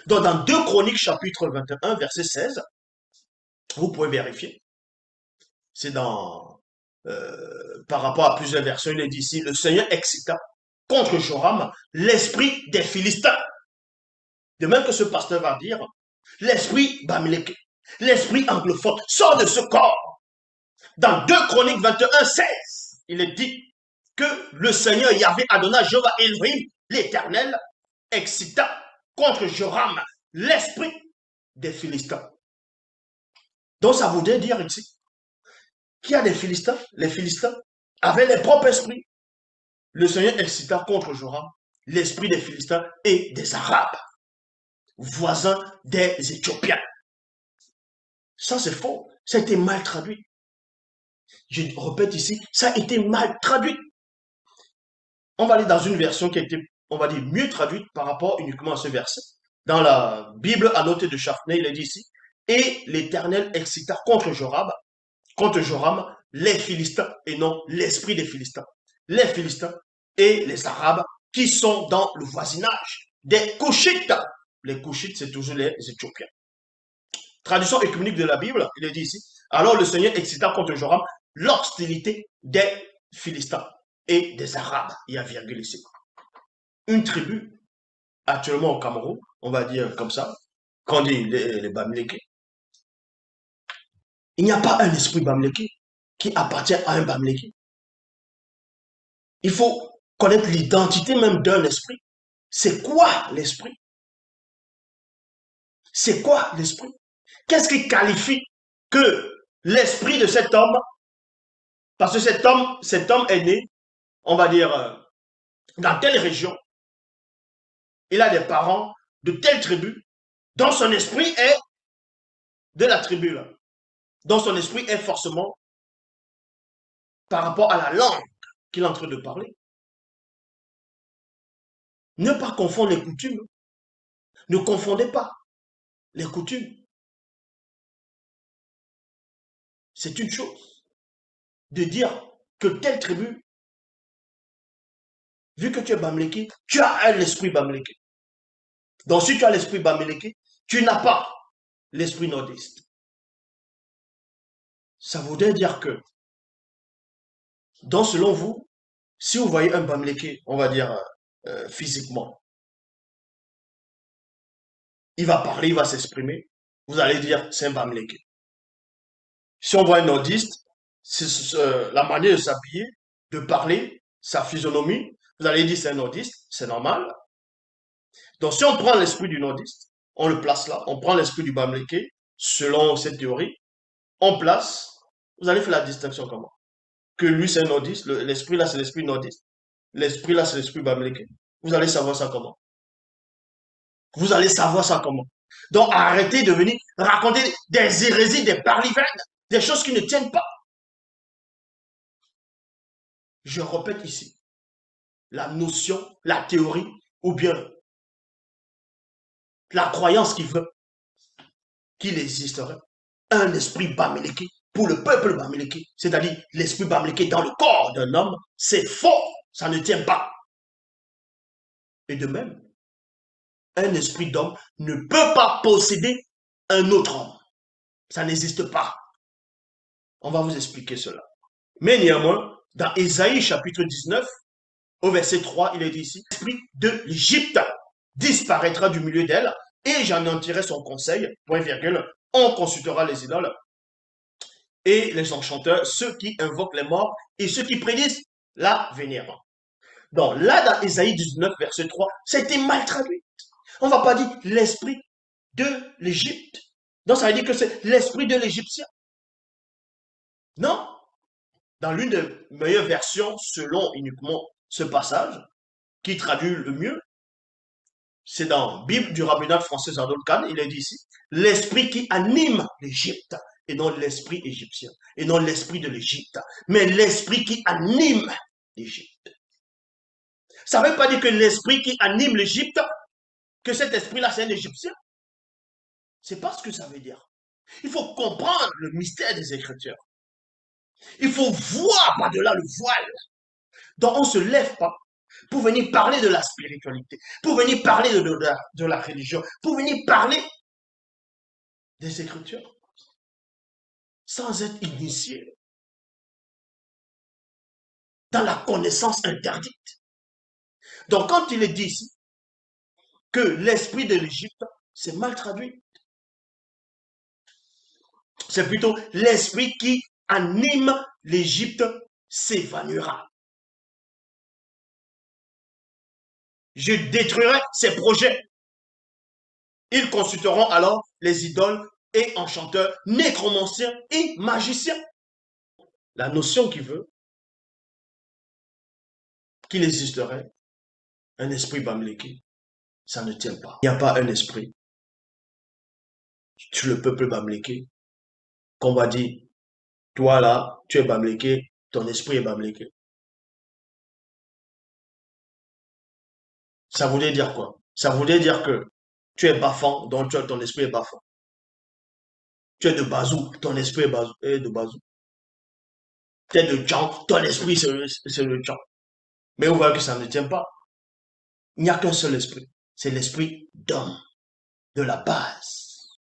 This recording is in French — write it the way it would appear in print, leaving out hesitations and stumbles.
Donc, dans 2 Chroniques, chapitre 21, verset 16, vous pouvez vérifier. C'est dans, par rapport à plusieurs versions, il est dit ici, le Seigneur excita contre Joram l'esprit des Philistins. De même que ce pasteur va dire, l'esprit bamileke, l'esprit anglophone sort de ce corps. Dans 2 Chroniques 21, 16, il est dit que le Seigneur Yahvé Adonai Jéhovah Elohim, l'Éternel, excita contre Joram l'esprit des Philistins. Donc ça voudrait dire ici qu'il y a des Philistins, les Philistins avaient leur propre esprit. Le Seigneur excita contre Joram l'esprit des Philistins et des Arabes, voisins des Éthiopiens. Ça c'est faux, ça a été mal traduit. Je répète ici, ça a été mal traduit. On va aller dans une version qui a été, on va dire, mieux traduite par rapport uniquement à ce verset. Dans la Bible annotée de Chaffney, il est dit ici, et l'Éternel excita contre Joram, les Philistins et non l'esprit des Philistins. Les Philistins et les Arabes qui sont dans le voisinage des Couchites. Les Couchites, c'est toujours les Éthiopiens. Traduction écuménique de la Bible, il est dit ici, alors le Seigneur excita contre Joram l'hostilité des Philistins et des Arabes. Il y a virgule ici. Une tribu, actuellement au Cameroun, on va dire comme ça, qu'on dit les Bamileke, il n'y a pas un esprit Bamileke qui appartient à un Bamileke. Il faut connaître l'identité même d'un esprit. C'est quoi l'esprit? C'est quoi l'esprit? Qu'est-ce qui qualifie que l'esprit de cet homme, parce que cet homme est né, on va dire, dans telle région, il a des parents de telle tribu, dont son esprit est de la tribu là, dont son esprit est forcément par rapport à la langue qu'il est en train de parler. Ne pas confondre les coutumes. Ne confondez pas les coutumes. C'est une chose de dire que telle tribu, vu que tu es Bamileke, tu as un esprit Bamileke. Donc si tu as l'esprit Bamileke, tu n'as pas l'esprit nordiste. Ça voudrait dire que, donc selon vous, si vous voyez un Bamileke, on va dire physiquement, il va parler, il va s'exprimer, vous allez dire c'est un Bamileke. Si on voit un nordiste, la manière de s'habiller, de parler, sa physionomie, vous allez dire c'est un nordiste, c'est normal. Donc si on prend l'esprit du nordiste, on le place là, on prend l'esprit du Bamileke, selon cette théorie, on place, vous allez faire la distinction comment? Que lui c'est un nordiste, l'esprit là c'est l'esprit nordiste, l'esprit là c'est l'esprit Bamileke. Vous allez savoir ça comment? Vous allez savoir ça comment? Donc arrêtez de venir raconter des hérésies, des parlivanes, des choses qui ne tiennent pas. Je répète ici, la notion, la théorie ou bien la croyance qui veut qu'il existerait un esprit Bamileke pour le peuple Bamileke, c'est-à-dire l'esprit Bamileke dans le corps d'un homme, c'est faux, ça ne tient pas. Et de même, un esprit d'homme ne peut pas posséder un autre homme. Ça n'existe pas. On va vous expliquer cela. Mais néanmoins, dans Ésaïe chapitre 19, au verset 3, il est dit ici, l'esprit de l'Égypte disparaîtra du milieu d'elle et j'anéantirai son conseil, point virgule, on consultera les idoles et les enchanteurs, ceux qui invoquent les morts et ceux qui prédisent l'avenir. Donc là, dans Ésaïe 19, verset 3, c'était mal traduit. On ne va pas dire l'esprit de l'Égypte. Donc ça veut dire que c'est l'esprit de l'Égyptien. Non. Dans l'une des meilleures versions, selon uniquement ce passage, qui traduit le mieux, c'est dans Bible du rabbinat français Zadok Khan, il est dit ici, l'esprit qui anime l'Égypte, et non l'esprit égyptien, et non l'esprit de l'Égypte, mais l'esprit qui anime l'Égypte. Ça ne veut pas dire que l'esprit qui anime l'Égypte, que cet esprit-là, c'est un Égyptien. C'est pas ce que ça veut dire. Il faut comprendre le mystère des Écritures. Il faut voir par-delà le voile. Donc on ne se lève pas pour venir parler de la spiritualité, pour venir parler de la religion, pour venir parler des Écritures, sans être initié dans la connaissance interdite. Donc, quand il est dit ici que l'esprit de l'Égypte, c'est mal traduit. C'est plutôt l'esprit qui anime l'Égypte s'évanouira. Je détruirai ses projets. Ils consulteront alors les idoles et enchanteurs, nécromanciens et magiciens. La notion qui veut qu'il existerait un esprit bamléké, ça ne tient pas. Il n'y a pas un esprit sur le peuple bamléké qu'on va dire, toi là, tu es bamléké, ton esprit est bamléké. Ça voulait dire quoi? Ça voulait dire que tu es bafant, donc ton esprit est bafant. Tu es de Bazou, ton esprit est de Bazou. Tu es de Tchang, ton esprit c'est le Tchang. Mais on voit que ça ne tient pas. Il n'y a qu'un seul esprit. C'est l'esprit d'homme, de la base.